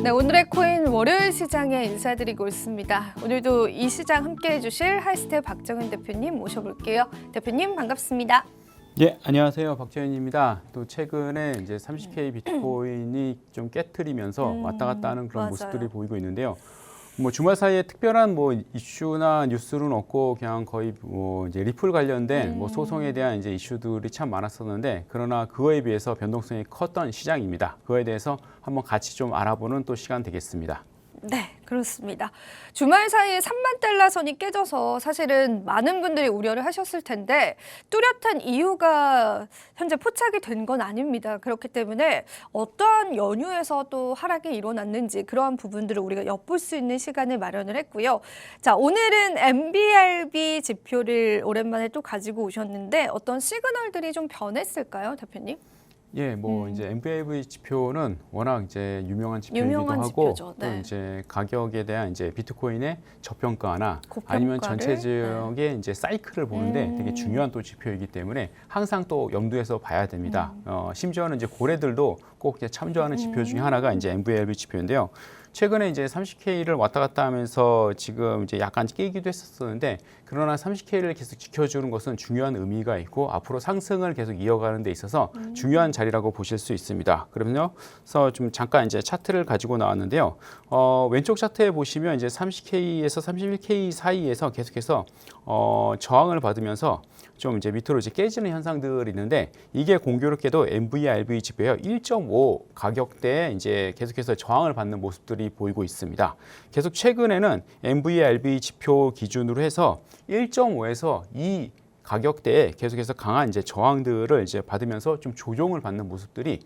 네, 오늘의 코인 월요일 시장에 인사드리고 있습니다. 오늘도 이 시장 함께해 주실 하이스텔 박정은 대표님 모셔볼게요. 대표님 반갑습니다. 예, 안녕하세요. 박재현입니다. 또 최근에 이제 30K 비트코인이 좀 깨트리면서 왔다 갔다 하는 그런 맞아요. 모습들이 보이고 있는데요. 뭐 주말 사이에 특별한 뭐 이슈나 뉴스는 없고 그냥 거의 뭐 이제 리플 관련된 뭐 소송에 대한 이제 이슈들이 참 많았었는데, 그러나 그거에 비해서 변동성이 컸던 시장입니다. 그거에 대해서 한번 같이 좀 알아보는 또 시간 되겠습니다. 네, 그렇습니다. 주말 사이에 3만 달러 선이 깨져서 사실은 많은 분들이 우려를 하셨을 텐데 뚜렷한 이유가 현재 포착이 된 건 아닙니다. 그렇기 때문에 어떠한 연유에서 또 하락이 일어났는지 그러한 부분들을 우리가 엿볼 수 있는 시간을 마련을 했고요. 자, 오늘은 MBRB 지표를 오랜만에 또 가지고 오셨는데 어떤 시그널들이 좀 변했을까요, 대표님? 예, 뭐 이제 MBRB 지표는 워낙 이제 유명한 지표이기도 유명한 하고 지표죠. 네. 또 이제 가격에 대한 이제 비트코인의 저평가나 고평가를, 아니면 전체적의 이제 사이클을 보는데 되게 중요한 또 지표이기 때문에 항상 또 염두에서 봐야 됩니다. 심지어는 이제 고래들도 꼭 이제 참조하는 지표 중에 하나가 이제 MBRB 지표인데요. 최근에 이제 30K를 왔다 갔다 하면서 지금 이제 약간 깨기도 했었는데, 그러나 30K를 계속 지켜주는 것은 중요한 의미가 있고 앞으로 상승을 계속 이어가는 데 있어서 중요한 자리라고 보실 수 있습니다. 그러면요, 그래서 좀 잠깐 이제 차트를 가지고 나왔는데요. 왼쪽 차트에 보시면 이제 30K에서 31K 사이에서 계속해서 저항을 받으면서 좀 이제 밑으로 이제 깨지는 현상들이 있는데, 이게 공교롭게도 MVRV 지표예요. 1.5 가격대에 이제 계속해서 저항을 받는 모습들이 보이고 있습니다. 계속 최근에는 MVRV 지표 기준으로 해서 1.5에서 2 가격대에 계속해서 강한 이제 저항들을 이제 받으면서 좀 조정을 받는 모습들이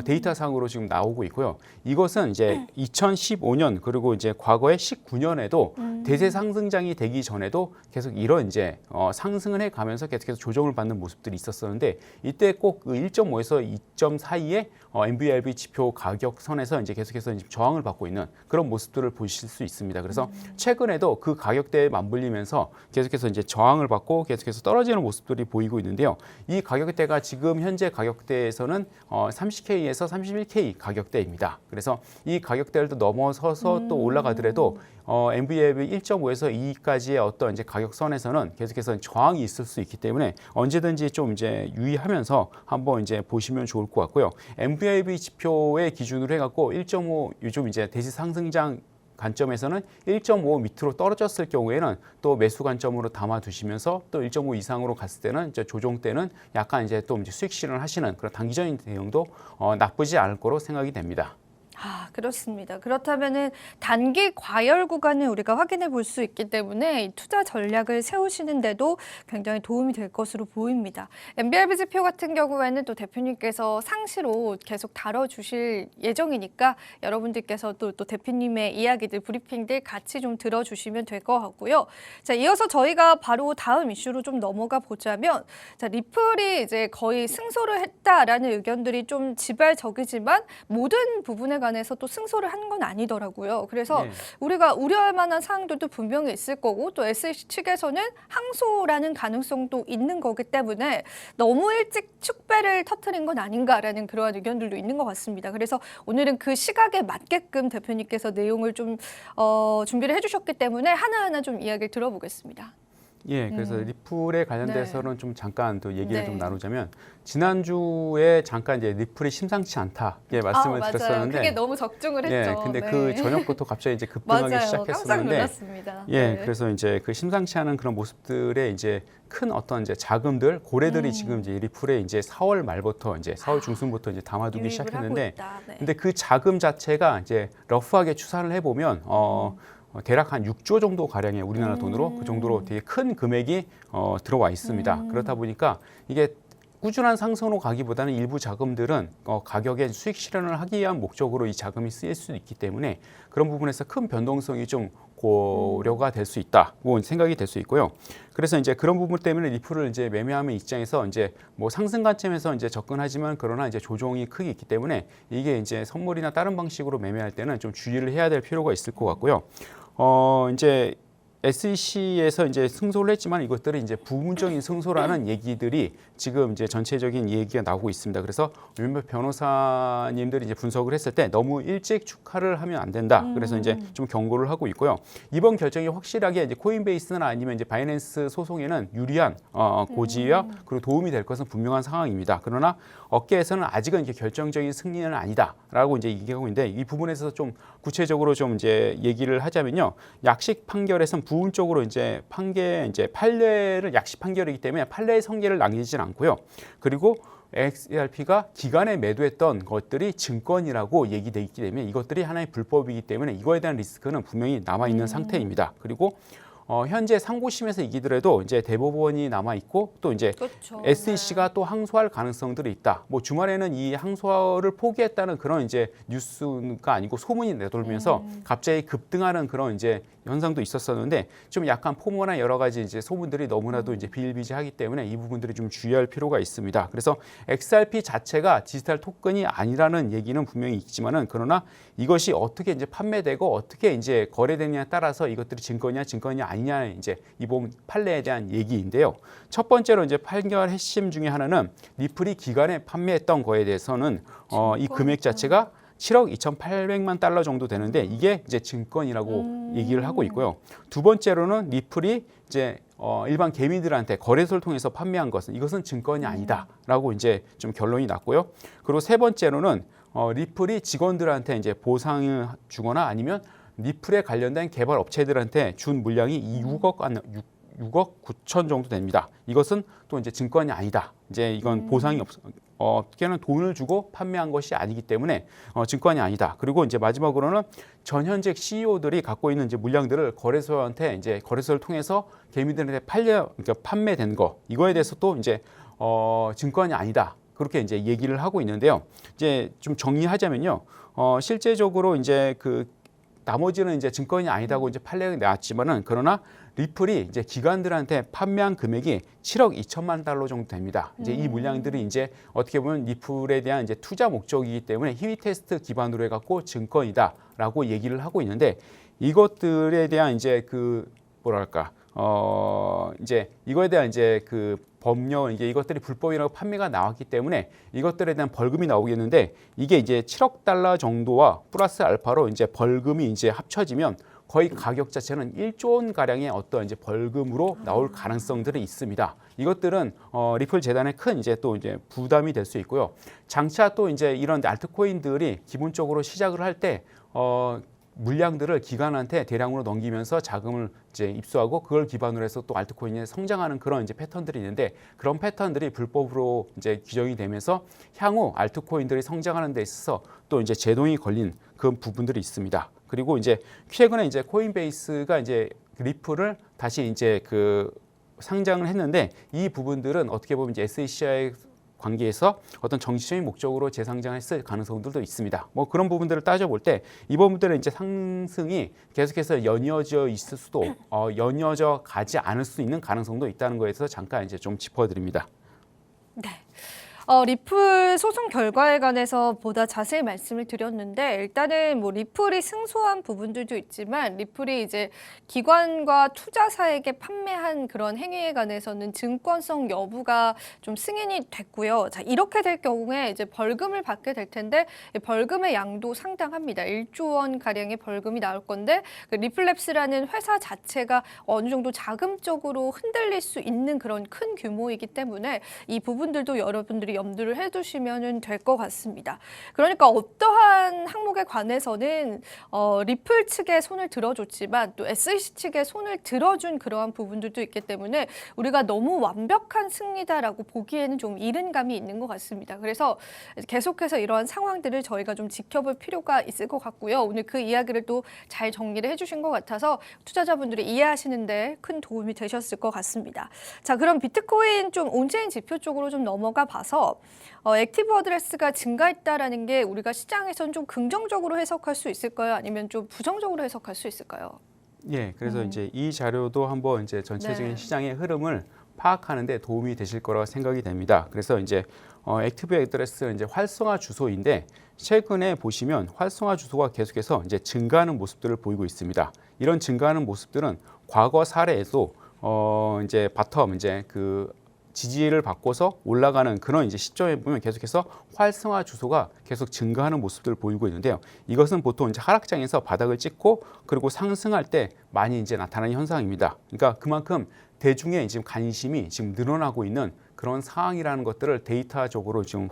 데이터상으로 지금 나오고 있고요. 이것은 이제 2015년 그리고 이제 과거에 19년에도 대세 상승장이 되기 전에도 계속 이런 이제 상승을 해가면서 계속해서 조정을 받는 모습들이 있었었는데, 이때 꼭 그 1.5에서 2점 사이에 MVRV 지표 가격선에서 이제 계속해서 이제 저항을 받고 있는 그런 모습들을 보실 수 있습니다. 그래서 최근에도 그 가격대에 맞물리면서 계속해서 이제 저항을 받고 계속해서 떨어지는 모습들이 보이고 있는데요. 이 가격대가 지금 현재 가격대에서는 30K에서 31K 가격대입니다. 그래서 이 가격대를 또 넘어서서 또 올라가더라도 MVRV 1.5에서 2까지의 어떤 이제 가격선에서는 계속해서 저항이 있을 수 있기 때문에 언제든지 좀 이제 유의하면서 한번 이제 보시면 좋을 것 같고요. MVRV 지표의 기준으로 해갖고 1.5 요즘 이제 대시 상승장 관점에서는 1.5 밑으로 떨어졌을 경우에는 또 매수 관점으로 담아 두시면서 또 1.5 이상으로 갔을 때는 이제 조정 때는 약간 이제 또 이제 수익 실현을 하시는 그런 단기적인 대응도 나쁘지 않을 거로 생각이 됩니다. 아, 그렇습니다. 그렇다면은 단기 과열 구간을 우리가 확인해 볼 수 있기 때문에 이 투자 전략을 세우시는데도 굉장히 도움이 될 것으로 보입니다. MBRB 지표 같은 경우에는 또 대표님께서 상시로 계속 다뤄주실 예정이니까 여러분들께서 또 대표님의 이야기들, 브리핑들 같이 좀 들어주시면 될 것 같고요. 자, 이어서 저희가 바로 다음 이슈로 좀 넘어가 보자면, 자, 리플이 이제 거의 승소를 했다라는 의견들이 좀 지발적이지만 모든 부분에 관해서 또 승소를 한 건 아니더라고요. 그래서 네. 우리가 우려할 만한 사항들도 분명히 있을 거고 또 SEC 측에서는 항소라는 가능성도 있는 거기 때문에 너무 일찍 축배를 터뜨린 건 아닌가라는 그러한 의견들도 있는 것 같습니다. 그래서 오늘은 그 시각에 맞게끔 대표님께서 내용을 좀 준비를 해주셨기 때문에 하나하나 좀 이야기를 들어보겠습니다. 예, 그래서 리플에 관련돼서는 좀 잠깐 또 얘기를 네. 좀 나누자면, 지난주에 잠깐 이제 리플이 심상치 않다 예, 말씀을 맞아요. 드렸었는데, 그게 너무 적중을 했죠. 예, 근데 네. 그 저녁부터 갑자기 이제 급등하기 맞아요. 깜짝 시작했었는데, 놀랐습니다. 예, 네. 그래서 이제 그 심상치 않은 그런 모습들의 이제 큰 어떤 이제 자금들, 고래들이 지금 이제 리플에 이제 4월 말부터 이제 4월 중순부터 이제 담아두기 유입을 시작했는데, 하고 있다. 네. 근데 그 자금 자체가 이제 러프하게 추산을 해보면 대략 한 6조 정도 가량의 우리나라 돈으로 그 정도로 되게 큰 금액이 들어와 있습니다. 그렇다 보니까 이게 꾸준한 상승으로 가기보다는 일부 자금들은 가격의 수익 실현을 하기 위한 목적으로 이 자금이 쓰일 수 있기 때문에 그런 부분에서 큰 변동성이 좀 고려가 될 수 있다고 생각이 될 수 있고요. 그래서 이제 그런 부분 때문에 리플을 이제 매매하는 입장에서 이제 뭐 상승 관점에서 이제 접근하지만, 그러나 이제 조정이 크게 있기 때문에 이게 이제 선물이나 다른 방식으로 매매할 때는 좀 주의를 해야 될 필요가 있을 것 같고요. 이제 SEC에서 이제 승소를 했지만 이것들이 이제 부분적인 승소라는 얘기들이 지금 이제 전체적인 얘기가 나오고 있습니다. 그래서 몇몇 변호사님들이 이제 분석을 했을 때 너무 일찍 축하를 하면 안 된다. 그래서 이제 좀 경고를 하고 있고요. 이번 결정이 확실하게 이제 코인베이스나 아니면 이제 바이낸스 소송에는 유리한 고지와 그리고 도움이 될 것은 분명한 상황입니다. 그러나 업계에서는 아직은 이게 결정적인 승리는 아니다라고 이제 얘기하고 있는데 이 부분에서 좀 구체적으로 좀 이제 얘기를 하자면요. 약식 판결에서는 부분적으로 이제 판례를 약식 판결이기 때문에 판례의 성계를 남기진 않고요. 그리고 XRP가 기간에 매도했던 것들이 증권이라고 얘기돼 있기 때문에 이것들이 하나의 불법이기 때문에 이거에 대한 리스크는 분명히 남아 있는 상태입니다. 그리고 현재 상고심에서 이기더라도 이제 대법원이 남아 있고 또 이제 그렇죠. SEC가 또 항소할 가능성들이 있다. 뭐 주말에는 이 항소를 포기했다는 그런 이제 뉴스가 아니고 소문이 내돌면서 갑자기 급등하는 그런 이제 현상도 있었었는데 좀 약간 포모나 여러 가지 이제 소문들이 너무나도 이제 비일비재하기 때문에 이 부분들이 좀 주의할 필요가 있습니다. 그래서 XRP 자체가 디지털 토큰이 아니라는 얘기는 분명히 있지만은 그러나 이것이 어떻게 이제 판매되고 어떻게 이제 거래되느냐에 따라서 이것들이 증권이 아니냐 이제 이번 판례에 대한 얘기인데요. 첫 번째로 이제 판결 핵심 중에 하나는 리플이 기간에 판매했던 거에 대해서는 이 금액 자체가 7억 2,800만 달러 정도 되는데 이게 이제 증권이라고 얘기를 하고 있고요. 두 번째로는 리플이 이제 일반 개미들한테 거래소를 통해서 판매한 것은 이것은 증권이 아니다라고 이제 좀 결론이 났고요. 그리고 세 번째로는 리플이 직원들한테 이제 보상을 주거나 아니면 리플에 관련된 개발 업체들한테 준 물량이 6억 9천 정도 됩니다. 이것은 또 이제 증권이 아니다. 이제 이건 보상이 어떻게는 돈을 주고 판매한 것이 아니기 때문에 증권이 아니다. 그리고 이제 마지막으로는 전현직 CEO들이 갖고 있는 이제 물량들을 거래소한테 이제 거래소를 통해서 개미들한테 그러니까 판매된 거 이거에 대해서 또 이제 증권이 아니다. 그렇게 이제 얘기를 하고 있는데요. 이제 좀 정리하자면요. 실제적으로 이제 그 나머지는 이제 증권이 아니다고 이제 판례가 나왔지만은 그러나 리플이 이제 기관들한테 판매한 금액이 7억 2천만 달러 정도 됩니다. 이제 이 물량들이 이제 어떻게 보면 리플에 대한 이제 투자 목적이기 때문에 희위 테스트 기반으로 해갖고 증권이다라고 얘기를 하고 있는데 이것들에 대한 이제 그 뭐랄까 이제 이거에 대한 이제 그 법령 이게 이것들이 불법이라고 판매가 나왔기 때문에 이것들에 대한 벌금이 나오겠는데 이게 이제 7억 달러 정도와 플러스 알파로 이제 벌금이 이제 합쳐지면 거의 가격 자체는 1조 원 가량의 어떤 이제 벌금으로 나올 가능성들이 있습니다. 이것들은 리플 재단에 큰 이제 또 이제 부담이 될 수 있고요. 장차 또 이제 이런 알트코인들이 기본적으로 시작을 할 때 물량들을 기관한테 대량으로 넘기면서 자금을 이제 입수하고 그걸 기반으로 해서 또 알트코인이 성장하는 그런 이제 패턴들이 있는데 그런 패턴들이 불법으로 이제 규정이 되면서 향후 알트코인들이 성장하는 데 있어서 또 이제 제동이 걸린 그런 부분들이 있습니다. 그리고 이제 최근에 이제 코인베이스가 이제 리플을 다시 이제 그 상장을 했는데 이 부분들은 어떻게 보면 이제 SEC와의 관계에서 어떤 정치적인 목적으로 재상장했을 가능성들도 있습니다. 뭐 그런 부분들을 따져볼 때 이 부분들은 이제 상승이 계속해서 연이어져 있을 수도 연이어져 가지 않을 수 있는 가능성도 있다는 거에 대해서 잠깐 이제 좀 짚어드립니다. 네. 리플 소송 결과에 관해서 보다 자세히 말씀을 드렸는데 일단은 뭐 리플이 승소한 부분들도 있지만 리플이 이제 기관과 투자사에게 판매한 그런 행위에 관해서는 증권성 여부가 좀 승인이 됐고요. 자, 이렇게 될 경우에 이제 벌금을 받게 될 텐데 벌금의 양도 상당합니다. 1조 원 가량의 벌금이 나올 건데 그 리플랩스라는 회사 자체가 어느 정도 자금적으로 흔들릴 수 있는 그런 큰 규모이기 때문에 이 부분들도 여러분들이 염두를 해두시면 될 것 같습니다. 그러니까 어떠한 항목에 관해서는 리플 측에 손을 들어줬지만 또 SEC 측에 손을 들어준 그러한 부분들도 있기 때문에 우리가 너무 완벽한 승리다라고 보기에는 좀 이른 감이 있는 것 같습니다. 그래서 계속해서 이러한 상황들을 저희가 좀 지켜볼 필요가 있을 것 같고요. 오늘 그 이야기를 또 잘 정리를 해주신 것 같아서 투자자분들이 이해하시는 데 큰 도움이 되셨을 것 같습니다. 자, 그럼 비트코인 좀 온체인 지표 쪽으로 좀 넘어가 봐서 액티브 어드레스가 증가했다라는 게 우리가 시장에서는 좀 긍정적으로 해석할 수 있을까요? 아니면 좀 부정적으로 해석할 수 있을까요? 예, 그래서 이제 이 자료도 한번 이제 전체적인 시장의 흐름을 파악하는 데 도움이 되실 거라고 생각이 됩니다. 그래서 이제 액티브 어드레스는 이제 활성화 주소인데 최근에 보시면 활성화 주소가 계속해서 이제 증가하는 모습들을 보이고 있습니다. 이런 증가하는 모습들은 과거 사례에도 이제 바텀 이제 그 지지를 받고서 올라가는 그런 이제 시점에 보면 계속해서 활성화 주소가 계속 증가하는 모습들을 보이고 있는데요. 이것은 보통 이제 하락장에서 바닥을 찍고 그리고 상승할 때 많이 이제 나타나는 현상입니다. 그러니까 그만큼 대중의 지금 관심이 지금 늘어나고 있는 그런 상황이라는 것들을 데이터적으로 지금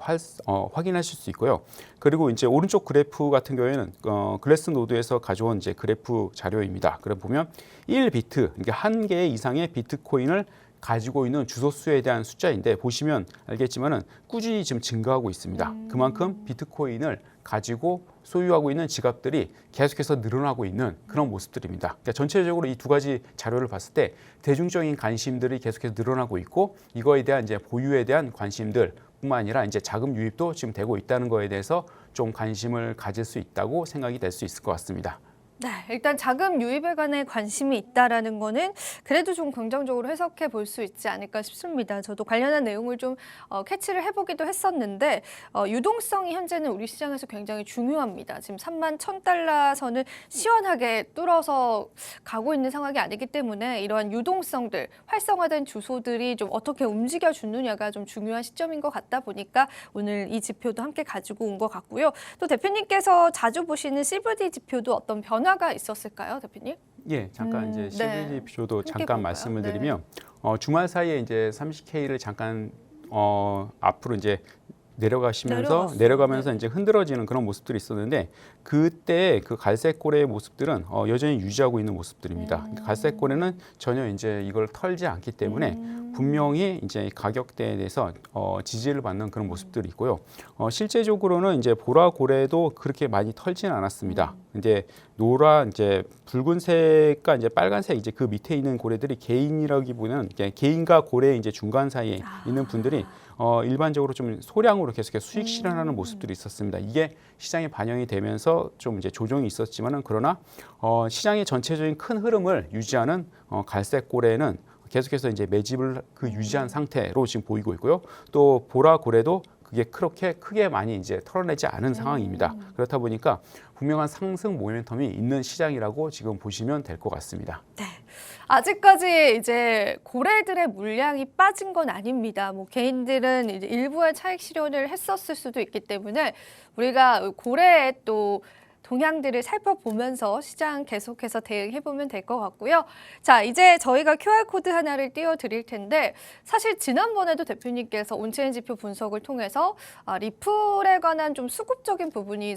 확인하실 수 있고요. 그리고 이제 오른쪽 그래프 같은 경우에는 글래스노드에서 가져온 이제 그래프 자료입니다. 그래 보면 1비트, 그러니까 한 개 이상의 비트코인을 가지고 있는 주소수에 대한 숫자인데 보시면 알겠지만은 꾸준히 지금 증가하고 있습니다. 그만큼 비트코인을 가지고 소유하고 있는 지갑들이 계속해서 늘어나고 있는 그런 모습들입니다. 그러니까 전체적으로 이 두 가지 자료를 봤을 때 대중적인 관심들이 계속해서 늘어나고 있고 이거에 대한 이제 보유에 대한 관심들 뿐만 아니라 이제 자금 유입도 지금 되고 있다는 거에 대해서 좀 관심을 가질 수 있다고 생각이 될 수 있을 것 같습니다. 네, 일단 자금 유입에 관해 관심이 있다라는 거는 그래도 좀 긍정적으로 해석해 볼 수 있지 않을까 싶습니다. 저도 관련한 내용을 좀 캐치를 해보기도 했었는데 유동성이 현재는 우리 시장에서 굉장히 중요합니다. 지금 31,000달러 선을 시원하게 뚫어서 가고 있는 상황이 아니기 때문에 이러한 유동성들, 활성화된 주소들이 좀 어떻게 움직여 주느냐가 좀 중요한 시점인 것 같다 보니까 오늘 이 지표도 함께 가지고 온 것 같고요. 또 대표님께서 자주 보시는 CVD 지표도 어떤 변화가 있었을까요, 대표님? 예, 잠깐 이제 CVD 네. 지표도 잠깐 볼까요? 말씀을 네. 드리면 주말 사이에 이제 30K를 잠깐 앞으로 이제 내려가면서 네. 이제 흔들어지는 그런 모습들이 있었는데 그때 그 갈색고래의 모습들은 여전히 유지하고 있는 모습들입니다. 갈색고래는 전혀 이제 이걸 털지 않기 때문에 분명히 이제 가격대에 대해서 지지를 받는 그런 모습들이 있고요. 실제적으로는 이제 보라고래도 그렇게 많이 털지는 않았습니다. 이제 이제 붉은색과 이제 빨간색 이제 그 밑에 있는 고래들이 개인이라기보다는 개인과 고래의 이제 중간 사이에 있는 분들이 일반적으로 좀 소량으로 계속해서 수익 실현하는 모습들이 있었습니다. 이게 시장에 반영이 되면서 좀 이제 조정이 있었지만은 그러나 시장의 전체적인 큰 흐름을 유지하는 갈색 고래는 계속해서 이제 매집을 유지한 상태로 지금 보이고 있고요. 또 보라 고래도 그게 그렇게 크게 많이 이제 털어내지 않은 상황입니다. 그렇다 보니까 분명한 상승 모멘텀이 있는 시장이라고 지금 보시면 될 것 같습니다. 네. 아직까지 이제 고래들의 물량이 빠진 건 아닙니다. 뭐 개인들은 이제 일부의 차익 실현을 했었을 수도 있기 때문에 우리가 고래의 또 동향들을 살펴보면서 시장 계속해서 대응해보면 될 것 같고요. 자, 이제 저희가 QR코드 하나를 띄워드릴 텐데 사실 지난번에도 대표님께서 온체인 지표 분석을 통해서 리플에 관한 좀 수급적인 부분이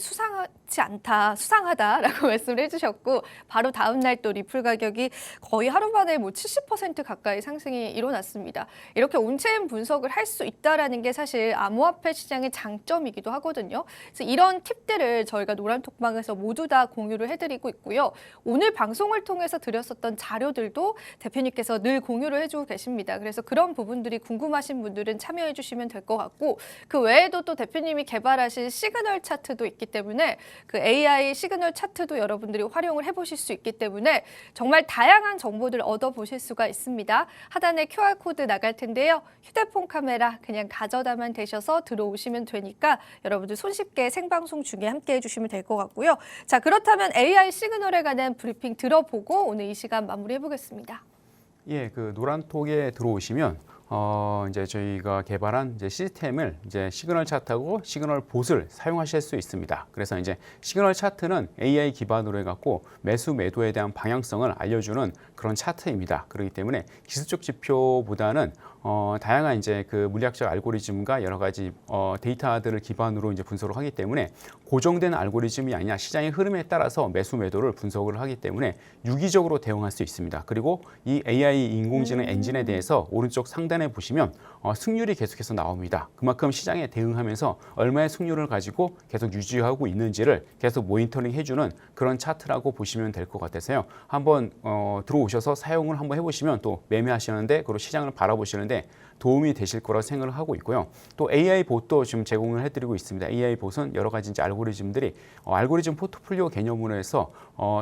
수상하다라고 말씀을 해주셨고 바로 다음 날 또 리플 가격이 거의 하루 만에 뭐 70% 가까이 상승이 일어났습니다. 이렇게 온체인 분석을 할 수 있다라는 게 사실 암호화폐 시장의 장점이기도 하거든요. 그래서 이런 팁들을 저희가 노란톡방에서 모두 다 공유를 해드리고 있고요. 오늘 방송을 통해서 드렸었던 자료들도 대표님께서 늘 공유를 해주고 계십니다. 그래서 그런 부분들이 궁금하신 분들은 참여해 주시면 될 것 같고 그 외에도 또 대표님이 개발하신 시그널 차트도 있기 때문에 그 AI 시그널 차트도 여러분들이 활용을 해보실 수 있기 때문에 정말 다양한 정보들 얻어보실 수가 있습니다. 하단에 QR코드 나갈 텐데요. 휴대폰 카메라 그냥 가져다만 대셔서 들어오시면 되니까 여러분들 손쉽게 생방송 중에 함께 해주시면 될 것 같고요. 자, 그렇다면 AI 시그널에 관한 브리핑 들어보고 오늘 이 시간 마무리해 보겠습니다. 예, 그 노란톡에 들어오시면 이제 저희가 개발한 이제 시스템을 이제 시그널 차트하고 시그널 봇을 사용하실 수 있습니다. 그래서 이제 시그널 차트는 AI 기반으로 해갖고 매수 매도에 대한 방향성을 알려주는 그런 차트입니다. 그렇기 때문에 기술적 지표보다는 다양한 이제 그 물리학적 알고리즘과 여러 가지 데이터들을 기반으로 이제 분석을 하기 때문에 고정된 알고리즘이 아니라 시장의 흐름에 따라서 매수 매도를 분석을 하기 때문에 유기적으로 대응할 수 있습니다. 그리고 이 AI 인공지능 엔진에 대해서 오른쪽 상단에 보시면 승률이 계속해서 나옵니다. 그만큼 시장에 대응하면서 얼마의 승률을 가지고 계속 유지하고 있는지를 계속 모니터링 해주는 그런 차트라고 보시면 될 것 같아서요. 한번 들어오셔서 사용을 한번 해보시면 또 매매하시는데 그리고 시장을 바라보시는데 도움이 되실 거라 생각을 하고 있고요. 또 AI 봇도 지금 제공을 해드리고 있습니다. AI 봇은 여러 가지 이제 알고리즘들이 알고리즘 포트폴리오 개념으로 해서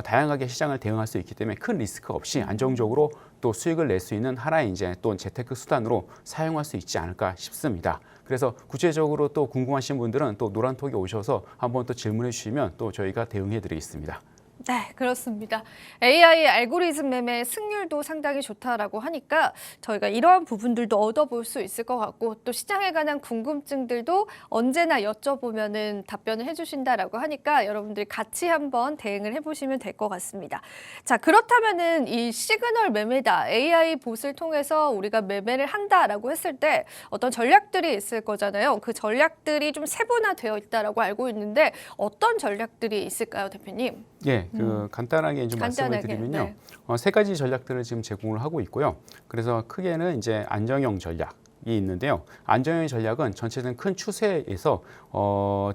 다양하게 시장을 대응할 수 있기 때문에 큰 리스크 없이 안정적으로 또 수익을 낼 수 있는 하나의 이제 또 재테크 수단으로 사용할 수 있지 않을까 싶습니다. 그래서 구체적으로 또 궁금하신 분들은 또 노란톡에 오셔서 한번 또 질문해 주시면 또 저희가 대응해 드리겠습니다. 네, 그렇습니다. AI 알고리즘 매매 승률도 상당히 좋다라고 하니까 저희가 이러한 부분들도 얻어볼 수 있을 것 같고 또 시장에 관한 궁금증들도 언제나 여쭤보면은 답변을 해주신다라고 하니까 여러분들이 같이 한번 대응을 해보시면 될 것 같습니다. 자, 그렇다면은 이 시그널 매매다, AI 봇을 통해서 우리가 매매를 한다라고 했을 때 어떤 전략들이 있을 거잖아요. 그 전략들이 좀 세분화되어 있다라고 알고 있는데 어떤 전략들이 있을까요, 대표님? 예, 간단하게 좀 말씀을 간단하게, 드리면요. 네. 세 가지 전략들을 지금 제공을 하고 있고요. 그래서 크게는 이제 안정형 전략이 있는데요. 안정형 전략은 전체적인 큰 추세에서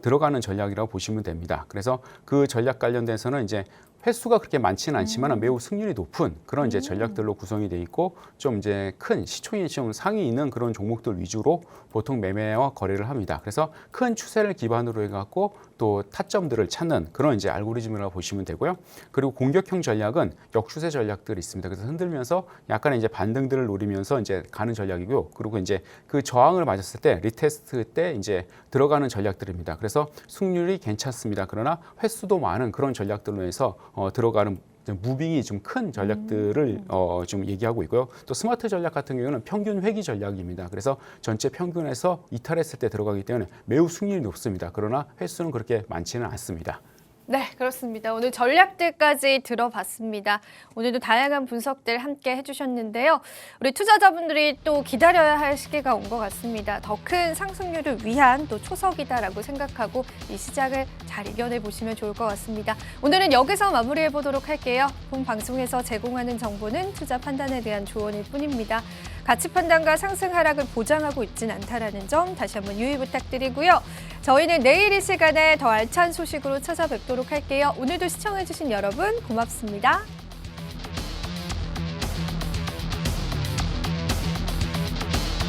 들어가는 전략이라고 보시면 됩니다. 그래서 그 전략 관련돼서는 이제 횟수가 그렇게 많지는 않지만 매우 승률이 높은 그런 이제 전략들로 구성이 돼 있고 좀 이제 큰 시총이 좀 상위 있는 그런 종목들 위주로 보통 매매와 거래를 합니다. 그래서 큰 추세를 기반으로 해갖고 또 타점들을 찾는 그런 이제 알고리즘이라고 보시면 되고요. 그리고 공격형 전략은 역추세 전략들이 있습니다. 그래서 흔들면서 약간의 이제 반등들을 노리면서 이제 가는 전략이고요. 그리고 이제 그 저항을 맞았을 때 리테스트 때 이제 들어가는 전략들입니다. 그래서 승률이 괜찮습니다. 그러나 횟수도 많은 그런 전략들로 해서 들어가는 무빙이 좀 큰 전략들을 좀 얘기하고 있고요. 또 스마트 전략 같은 경우는 평균 회귀 전략입니다. 그래서 전체 평균에서 이탈했을 때 들어가기 때문에 매우 승률이 높습니다. 그러나 횟수는 그렇게 많지는 않습니다. 네, 그렇습니다. 오늘 전략들까지 들어봤습니다. 오늘도 다양한 분석들 함께 해주셨는데요. 우리 투자자분들이 또 기다려야 할 시기가 온 것 같습니다. 더 큰 상승률을 위한 또 초석이다라고 생각하고 이 시장을 잘 이겨내 보시면 좋을 것 같습니다. 오늘은 여기서 마무리해 보도록 할게요. 본 방송에서 제공하는 정보는 투자 판단에 대한 조언일 뿐입니다. 가치 판단과 상승 하락을 보장하고 있진 않다라는 점 다시 한번 유의 부탁드리고요. 저희는 내일 이 시간에 더 알찬 소식으로 찾아뵙도록 할게요. 오늘도 시청해주신 여러분 고맙습니다.